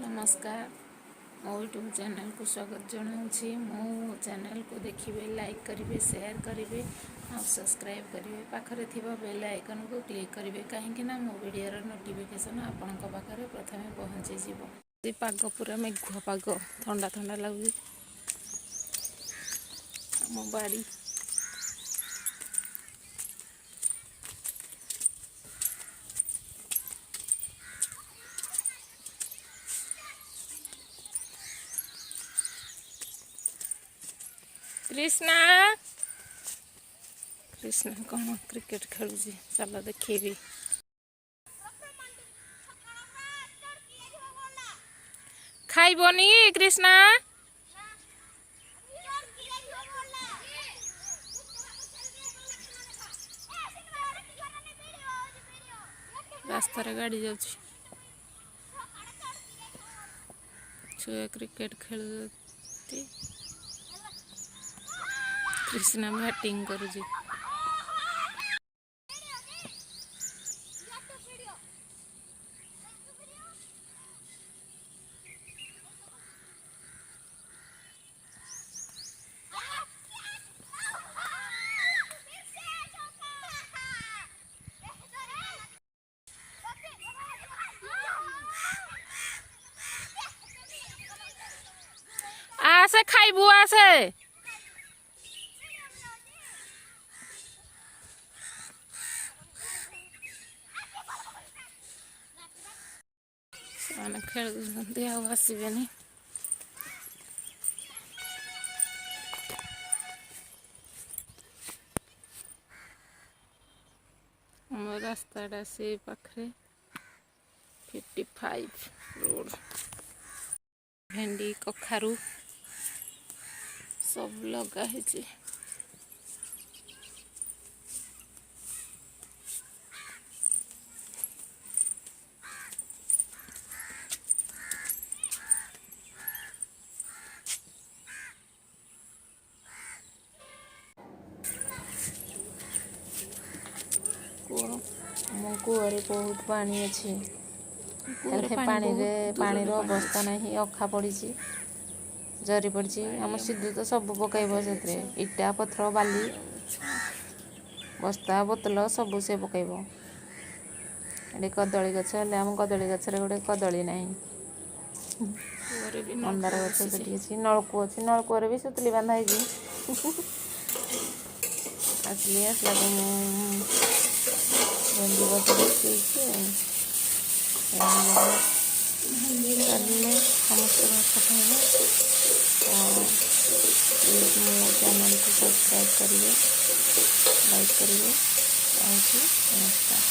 नमस्कार मो YouTube channel को स्वागत जनाऊँगी। मो चैनल को देखिए, लाइक करेंगे, शेयर करेंगे और सब्सक्राइब करेंगे। पाखरे थिबा बेल आइकन को क्लिक करेंगे कहीं मो वीडियो नोटिफिकेशन आपण पाखे प्रथम पहुँची जीव। पाग पूरा मेघुआ पाग, ठंडा ठंडा लगुच आम बाड़ी। कृष्णा कृष्णा कौन क्रिकेट खेलु, चल देखी। खाइबनी कृष्णा? रास्ता गाड़ी जाऊँ, छुआ क्रिकेट खेल। कृष्णा बैटिंग करुची। आसे खाइबू आसे। से खेल आसबेनी। रास्ता से पाखे 55 रोड। भेंडी कखारू सब लगा है। मो कूअरे बहुत पानी अच्छी। पानी अवस्था नहीं, अखा पड़ी, जरी पड़ी। आम सिद्धू तो सब पकड़ से इटा पथर बाली बस्ता बोतल सब से पकड़। ये कदली गछ आम कदली गचर गोटे कदली ना। मंदार गछ से नलकू अच्छी, नलकूर भी सुतली बांधा आसली आसला भेंडी बस समस्त भात खाइबे। मो चैनल को सब्सक्राइब करेंगे, लाइक करेंगे। नमस्कार।